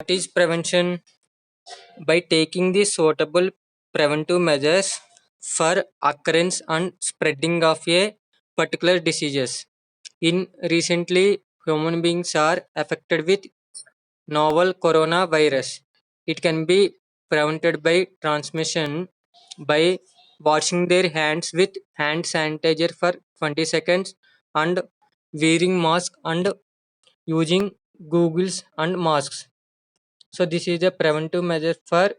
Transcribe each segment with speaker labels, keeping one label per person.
Speaker 1: what is prevention? By taking the suitable preventive measures for occurrence and spreading of a particular diseases. In recently, human beings are affected with novel coronavirus. It can be prevented by transmission by washing their hands with hand sanitizer for 20 seconds and wearing mask and using googles and masks. So this is a preventive measure for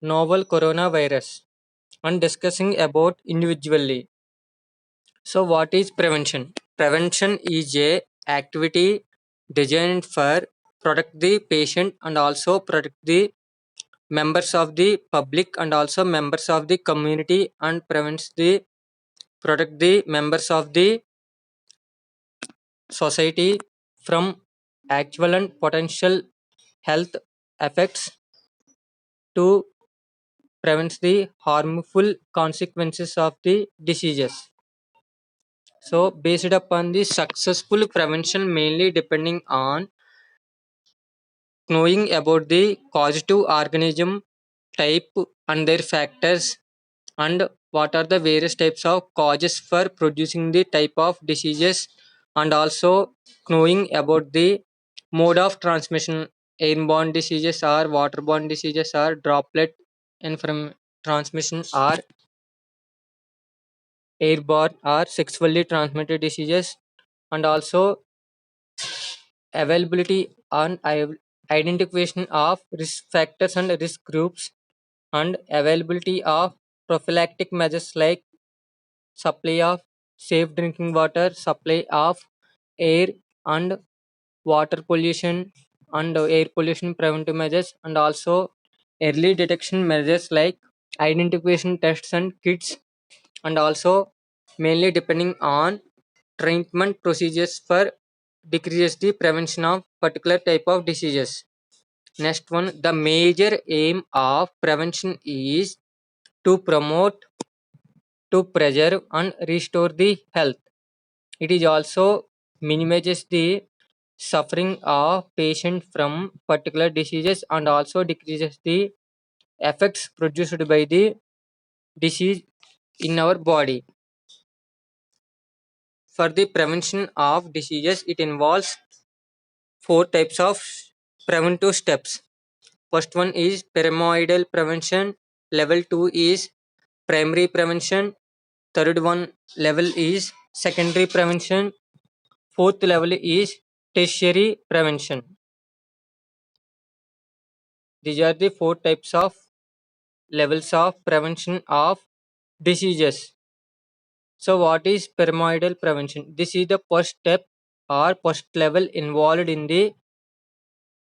Speaker 1: novel coronavirus and discussing about individually. So what is prevention? Prevention is a activity designed for protect the patient and also protect the members of the public and also members of the community and prevents the protect the members of the society from actual and potential health effects to prevent the harmful consequences of the diseases. So based upon the successful prevention mainly depending on knowing about the causative organism type and their factors and what are the various types of causes for producing the type of diseases and also knowing about the mode of transmission, airborne diseases or waterborne diseases or droplet inform transmission or airborne or sexually transmitted diseases and also availability and identification of risk factors and risk groups and availability of prophylactic measures like supply of safe drinking water, supply of air and water pollution and air pollution preventive measures and also early detection measures like identification tests and kits and also mainly depending on treatment procedures for decreases the prevention of particular type of diseases. Next one, the major aim of prevention is to promote, to preserve and restore the health. It is also minimizes the suffering of patient from particular diseases and also decreases the effects produced by the disease in our body. For the prevention of diseases, it involves four types of preventive steps. First one is pyramidal prevention, level 2 is primary prevention, third one level is secondary prevention, fourth level is tertiary prevention. These are the four types of levels of prevention of diseases. So what is pyramidal prevention? This is the first step or first level involved in the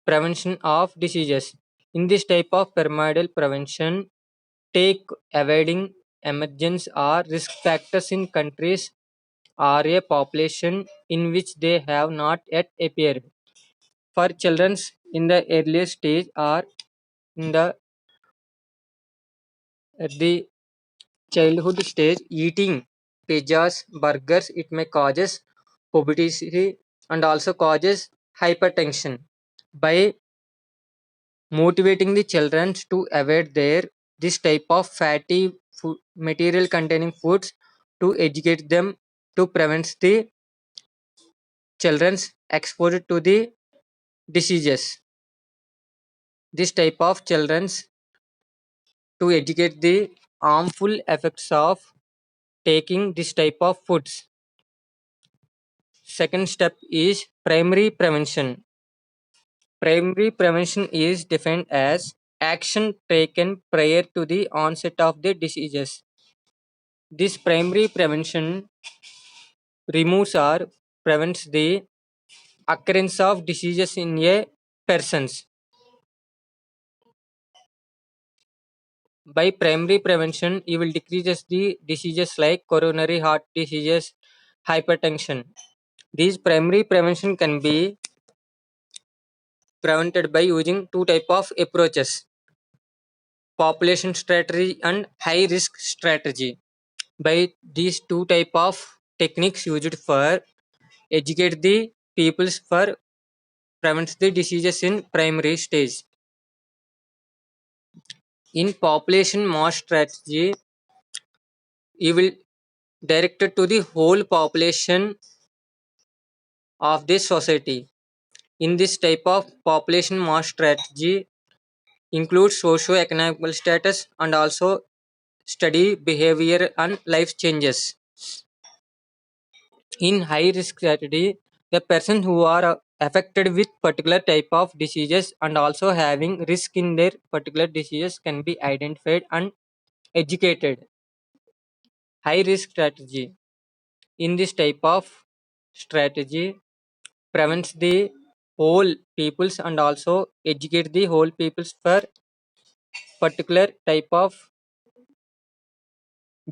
Speaker 1: prevention of diseases. In this type of pyramidal prevention, take avoiding emergence or risk factors in countries or a population in which they have not yet appeared. For children in the earliest stage or in the at the childhood stage, eating pizzas, burgers, it may causes obesity and also causes hypertension. By motivating the children to avoid their this type of fatty food, material containing foods to educate them to prevent the children's exposure to the diseases. This type of children's to educate the harmful effects of taking this type of foods. Second step is primary prevention. Primary prevention is defined as action taken prior to the onset of the diseases. This primary prevention removes or prevents the occurrence of diseases in a persons. By primary prevention, you will decrease the diseases like coronary heart diseases, hypertension. These primary prevention can be prevented by using two type of approaches: population strategy and high risk strategy. By these two type of techniques used for educate the peoples for prevents the diseases in primary stage. In population mass strategy, it will directed to the whole population of this society. In this type of population mass strategy includes socio-economic status and also study behavior and life changes. In high risk strategy, the person who are affected with particular type of diseases and also having risk in their particular diseases can be identified and educated. High risk strategy. In this type of strategy prevents the whole peoples and also educate the whole peoples for particular type of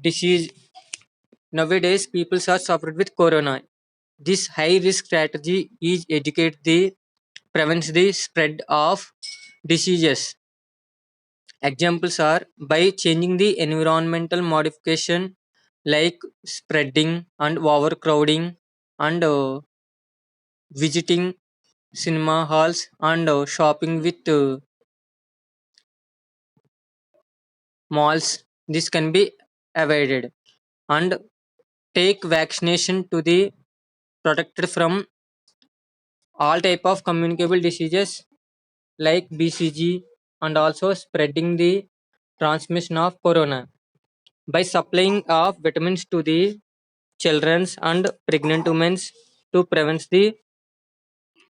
Speaker 1: disease. Nowadays people are suffered with corona. This high risk strategy is educate the prevents the spread of diseases. Examples are by changing the environmental modification like spreading and overcrowding and visiting cinema halls and shopping with malls. This can be avoided and take vaccination to the protected from all type of communicable diseases like BCG and also spreading the transmission of corona by supplying of vitamins to the children's and pregnant women to prevent the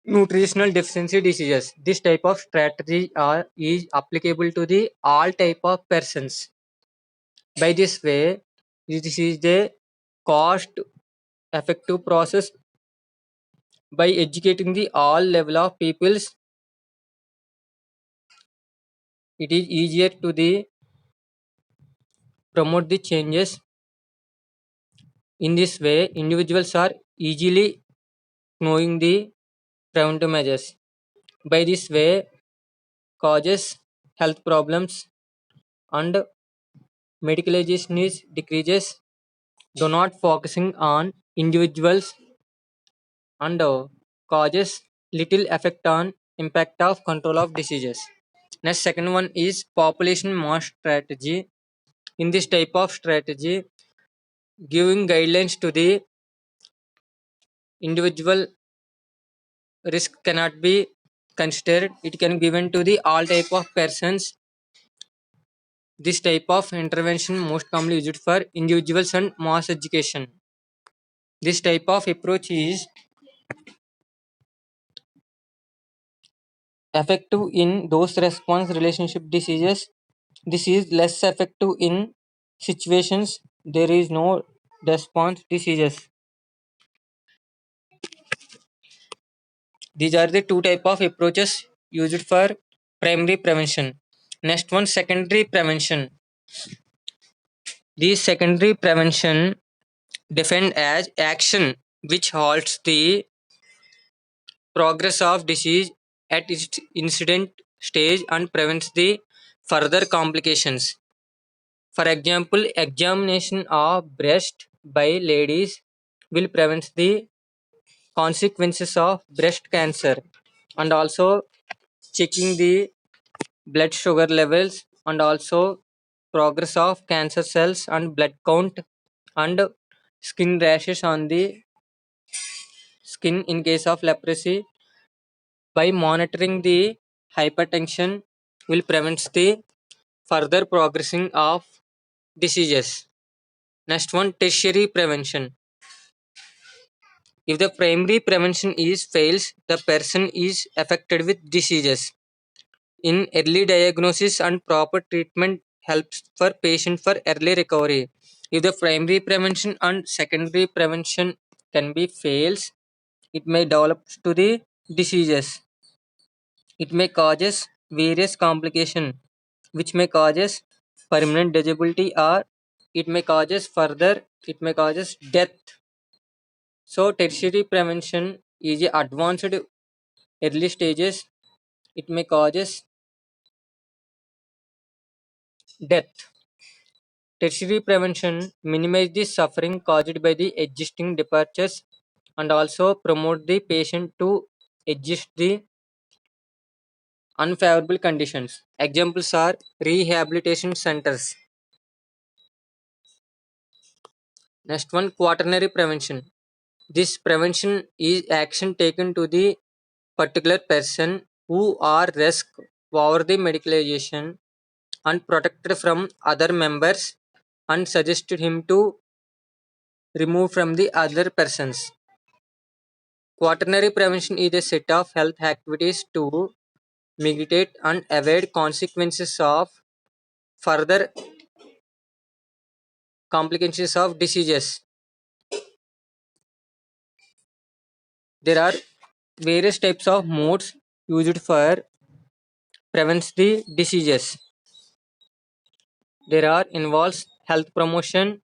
Speaker 1: nutritional deficiency diseases. This type of strategy is applicable to the all type of persons. By this way, this is the cost effective process. By educating the all level of peoples, it is easier to the promote the changes. In this way, individuals are easily knowing the preventive measures. By this way, causes health problems and medicalization is decreases, do not focusing on individuals and causes little effect on impact of control of diseases. Next, second one is population mass strategy. In this type of strategy, giving guidelines to the individual risk cannot be considered. It can given to the all type of persons. This type of intervention most commonly used for individuals and mass education. This type of approach is effective in those response relationship diseases. This is less effective in situations there is no response diseases. These are the two type of approaches used for primary prevention. Next one, secondary prevention. These secondary prevention defined as action which halts the progress of disease at its incident stage and prevents the further complications. For example, examination of breast by ladies will prevent the consequences of breast cancer and also checking the blood sugar levels and also progress of cancer cells and blood count and skin rashes on the skin in case of leprosy. By monitoring the hypertension will prevent the further progressing of diseases. Next one, tertiary prevention. If the primary prevention is fails, the person is affected with diseases. In early diagnosis and proper treatment helps for patient for early recovery. If the primary prevention and secondary prevention can be fails, it may develop to the diseases. It may causes various complication which may causes permanent disability or it may causes death. So tertiary prevention is a advanced early stages. It may causes death. Tertiary prevention minimize the suffering caused by the existing departures and also promote the patient to adjust the unfavorable conditions. Examples are rehabilitation centers. Next one, quaternary prevention. This prevention is action taken to the particular person who are risk over the medicalization and protected from other members and suggested him to remove from the other persons. Quaternary prevention is a set of health activities to mitigate and avoid consequences of further complications of diseases. There are various types of modes used for prevents the diseases. There are involves health promotion,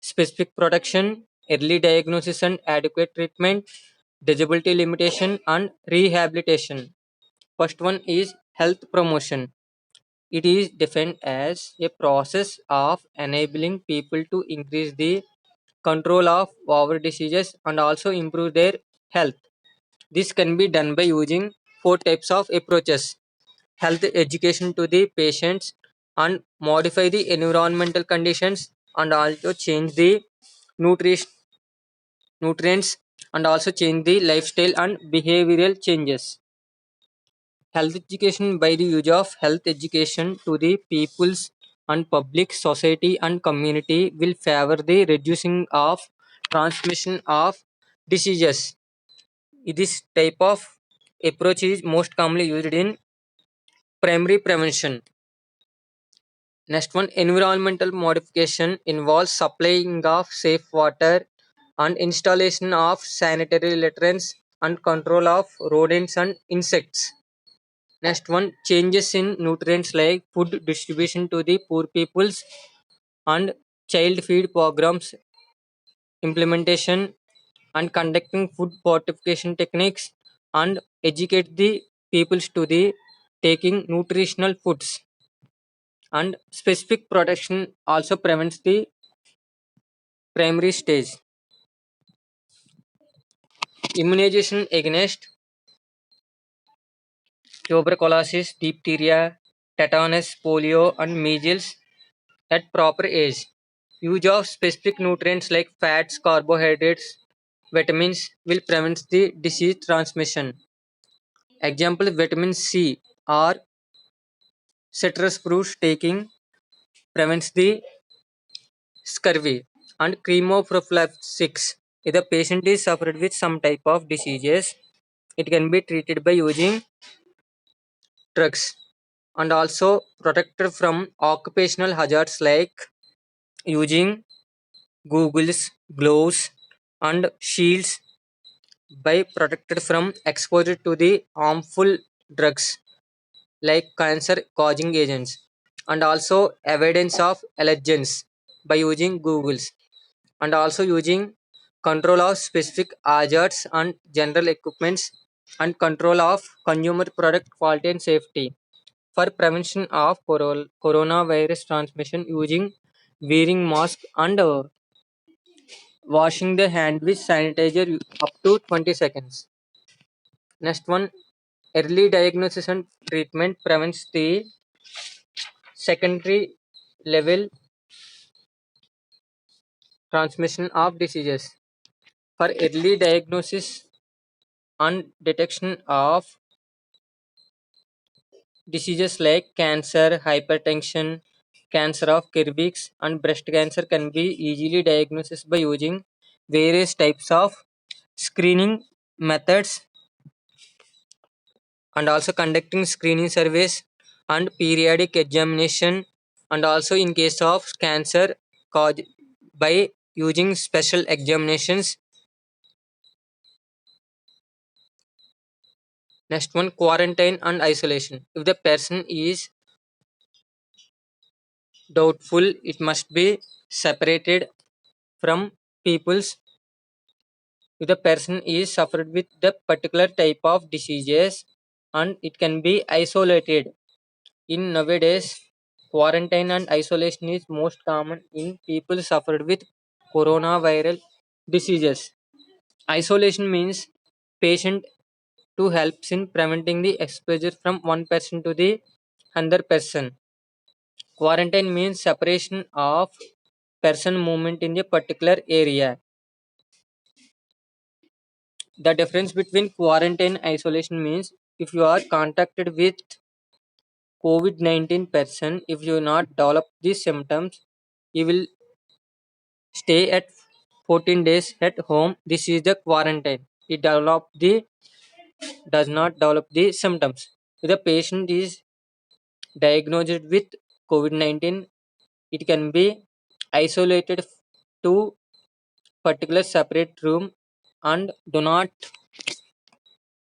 Speaker 1: specific protection, early diagnosis and adequate treatment, disability limitation and rehabilitation. First one is health promotion. It is defined as a process of enabling people to increase the control of our diseases and also improve their health. This can be done by using four types of approaches: health education to the patients and modify the environmental conditions and also change the nutrition nutrients and also change the lifestyle and behavioral changes. Health education by the use of health education to the peoples and public society and community will favor the reducing of transmission of diseases. This type of approach is most commonly used in primary prevention. Next one, environmental modification involves supplying of safe water and installation of sanitary latrines and control of rodents and insects. Next one, changes in nutrients like food distribution to the poor peoples and child feed programs implementation and conducting food fortification techniques and educate the peoples to the taking nutritional foods and specific protection also prevents the primary stage. Immunization against tuberculosis, diphtheria, tetanus, polio, and measles at proper age. Use of specific nutrients like fats, carbohydrates, vitamins will prevent the disease transmission. Example vitamin C or citrus fruits taking prevents the scurvy and chemoprophylaxis. If the patient is suffered with some type of diseases, it can be treated by using drugs and also protected from occupational hazards like using googles, gloves, and shields by protected from exposure to the harmful drugs like cancer causing agents and also evidence of allergens by using googles and also using control of specific hazards and general equipments and control of consumer product quality and safety for prevention of coronavirus transmission using wearing mask and washing the hand with sanitizer up to 20 seconds. Next one, early diagnosis and treatment prevents the secondary level transmission of diseases. For early diagnosis and detection of diseases like cancer, hypertension, cancer of cervix, and breast cancer can be easily diagnosed by using various types of screening methods and also conducting screening surveys and periodic examination and also in case of cancer caused by using special examinations. Next one, quarantine and isolation. If the person is doubtful, it must be separated from people's. If the person is suffered with the particular type of diseases and it can be isolated. In nowadays, quarantine and isolation is most common in people suffered with coronavirus diseases. Isolation means patient to helps in preventing the exposure from one person to the another person. Quarantine means separation of person movement in a particular area. The difference between quarantine and isolation means if you are contacted with COVID-19 person, if you not develop these symptoms, you will stay at 14 days at home. This is the quarantine. It does not develop the symptoms. If the patient is diagnosed with COVID-19, it can be isolated to particular separate room and do not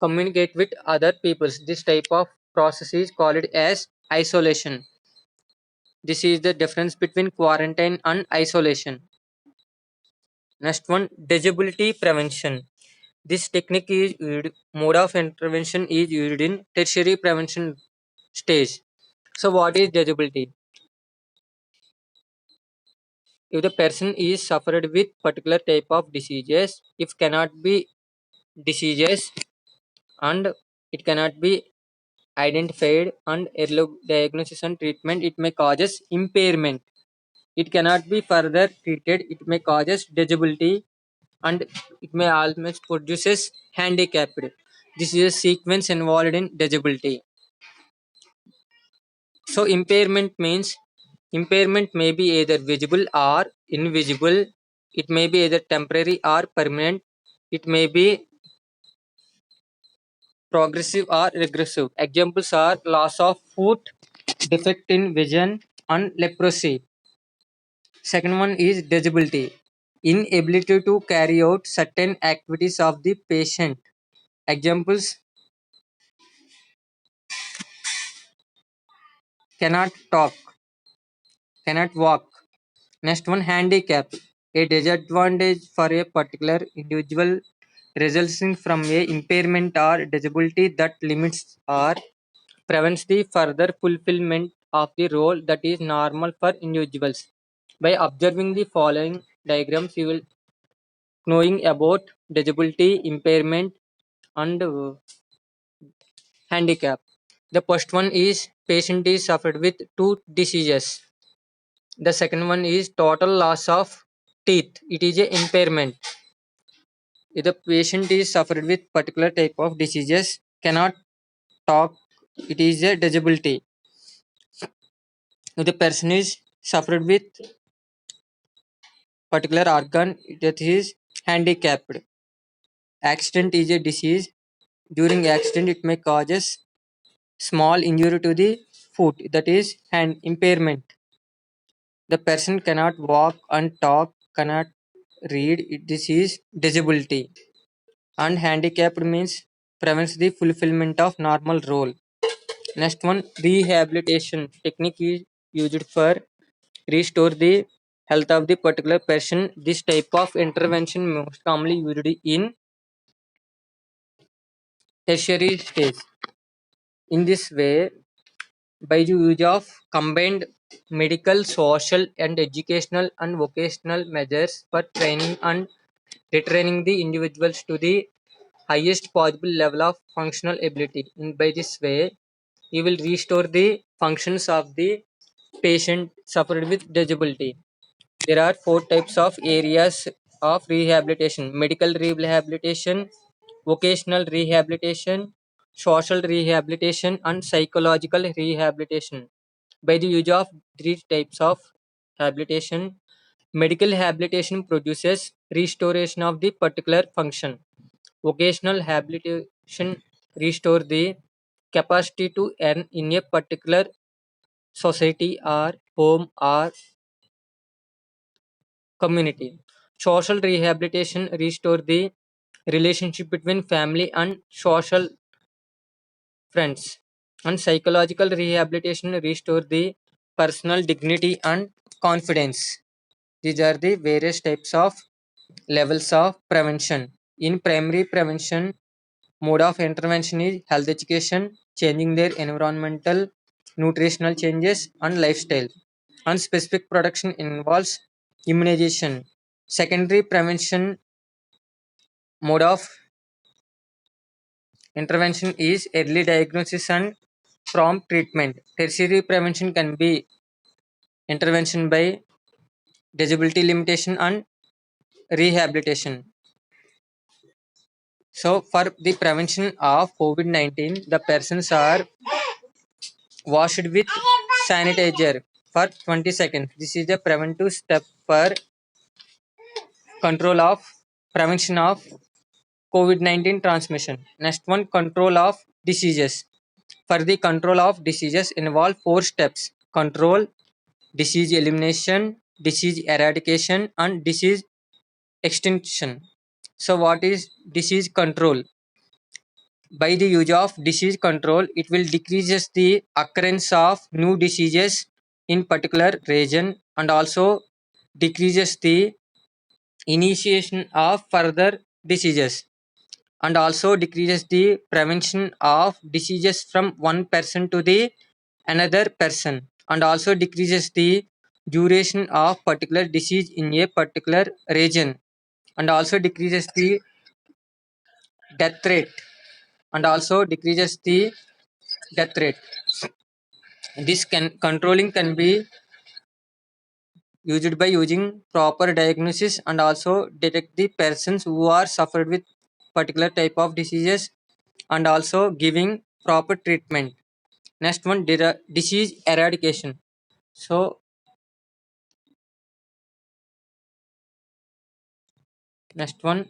Speaker 1: communicate with other people. This type of process is called as isolation. This is the difference between quarantine and isolation. Next one, disability prevention. This technique is used, mode of intervention is used in tertiary prevention stage. So what is disability? If the person is suffered with particular type of diseases, if cannot be diseases and it cannot be identified and early diagnosis and treatment, it may causes impairment. It cannot be further treated, it may causes disability and it may almost produces handicapped. This is a sequence involved in disability. So impairment means impairment may be either visible or invisible. It may be either temporary or permanent. It may be progressive or regressive. Examples are loss of foot, defect in vision, and leprosy. Second one is disability, inability to carry out certain activities of the patient. Examples cannot talk, cannot walk. Next one, handicap, a disadvantage for a particular individual resulting from a impairment or disability that limits or prevents the further fulfillment of the role that is normal for individuals. By observing the following diagrams, you will knowing about disability, impairment, and handicap. The first one is patient is suffered with two diseases. The second one is total loss of teeth. It is a impairment. If the patient is suffered with particular type of diseases, cannot talk, it is a disability. If the person is suffered with particular organ, that is handicapped. Accident is a disease. During accident, it may causes small injury to the foot, that is hand impairment. The person cannot walk and talk, cannot read, this is disability. And handicapped means prevents the fulfillment of normal role. Next one, rehabilitation technique is used for restore the health of the particular person. This type of intervention most commonly used in tertiary stage. In this way, by the use of combined medical, social, and educational and vocational measures for training and retraining the individuals to the highest possible level of functional ability. And by this way, you will restore the functions of the patient suffered with disability. There are four types of areas of rehabilitation: medical rehabilitation, vocational rehabilitation, social rehabilitation, and psychological rehabilitation. By the use of three types of rehabilitation, medical rehabilitation produces restoration of the particular function. Vocational rehabilitation restore the capacity to earn in a particular society or home or community. Social rehabilitation restore the relationship between family and social friends. And psychological rehabilitation restore the personal dignity and confidence. These are the various types of levels of prevention. In primary prevention, mode of intervention is health education, changing their environmental, nutritional changes, and lifestyle. And specific protection involves immunization. Secondary prevention mode of intervention is early diagnosis and prompt treatment. Tertiary prevention can be intervention by disability limitation and rehabilitation. So, for the prevention of COVID-19, the persons are washed with sanitizer for 20 seconds. This is the preventive step for control of prevention of COVID-19 transmission. Next one, control of diseases. For the control of diseases involve four steps: control, disease elimination, disease eradication, and disease extinction. So, what is disease control? By the use of disease control, it will decreases the occurrence of new diseases in particular region and also decreases the initiation of further diseases and also decreases the prevention of diseases from one person to the another person and also decreases the duration of particular disease in a particular region and also decreases the death rate and also decreases the death rate. This can controlling can be used by using proper diagnosis and also detect the persons who are suffered with particular type of diseases and also giving proper treatment. Next one, disease eradication. So next one,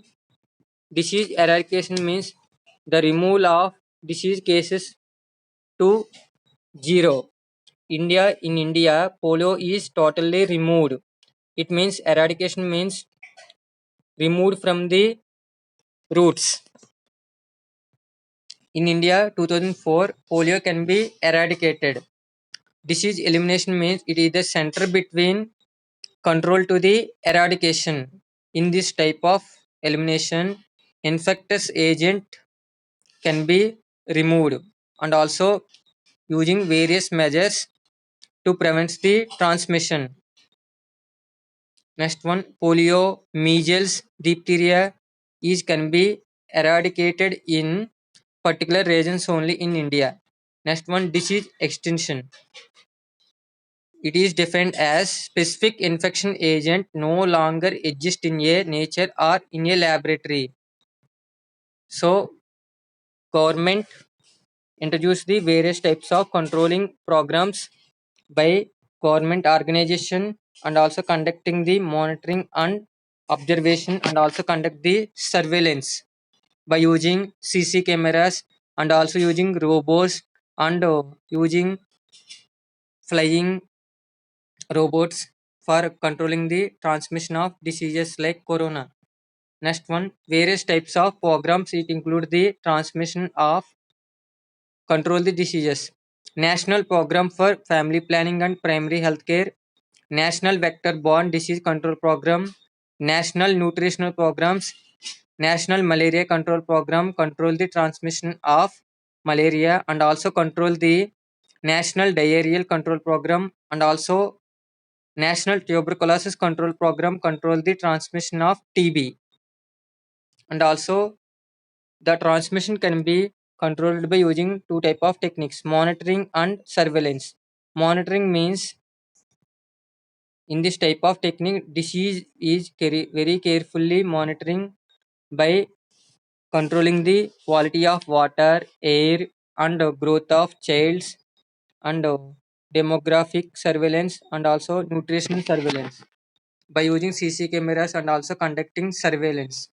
Speaker 1: disease eradication means the removal of disease cases to zero. In India, polio is totally removed. It means eradication means removed from the roots. In India, 2004, polio can be eradicated. Disease elimination means it is the center between control to the eradication. In this type of elimination, infectious agent can be removed and also using various measures to prevent the transmission. Next one, polio, measles, diphtheria is can be eradicated in particular regions only in India. Next one, disease extinction. It is defined as specific infection agent no longer exist in a nature or in a laboratory. So, government introduced the various types of controlling programs by government organization and also conducting the monitoring and observation and also conduct the surveillance by using CC cameras and also using robots and using flying robots for controlling the transmission of diseases like corona. Next one, various types of programs. It include the transmission of control the diseases. National Program for Family Planning and Primary Healthcare, National Vector-Borne Disease Control Program, National Nutritional Programs, National Malaria Control Program control the transmission of malaria and also control the National Diarrheal Control Program and also National Tuberculosis Control Program control the transmission of TB and also the transmission can be controlled by using two type of techniques, monitoring and surveillance. Monitoring means in this type of technique disease is very carefully monitoring by controlling the quality of water, air and growth of childs and demographic surveillance and also nutritional surveillance by using CC cameras and also conducting surveillance.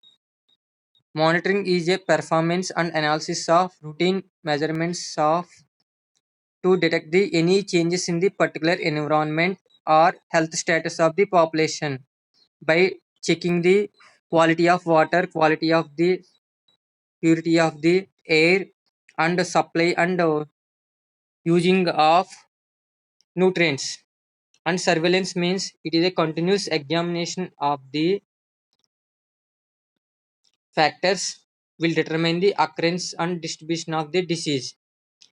Speaker 1: Monitoring is a performance and analysis of routine measurements of to detect the any changes in the particular environment or health status of the population by checking the quality of water, quality of the purity of the air and supply and using of nutrients. And surveillance means it is a continuous examination of the factors will determine the occurrence and distribution of the disease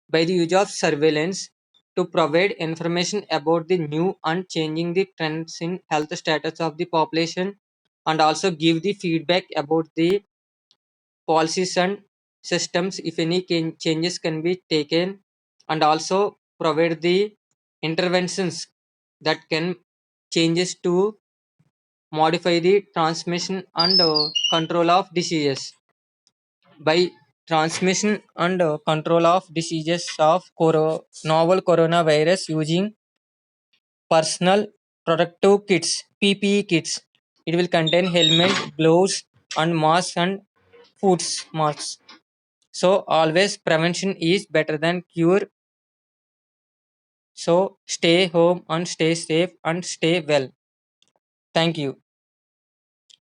Speaker 1: by the use of surveillance to provide information about the new and changing the trends in health status of the population and also give the feedback about the policies and systems if any changes can be taken, and also provide the interventions that can changes to modify the transmission and control of diseases. By transmission and control of diseases of novel coronavirus using personal protective kits, PPE kits. It will contain helmet, gloves, and masks and foods masks. So always prevention is better than cure. So stay home and stay safe and stay well. Thank you.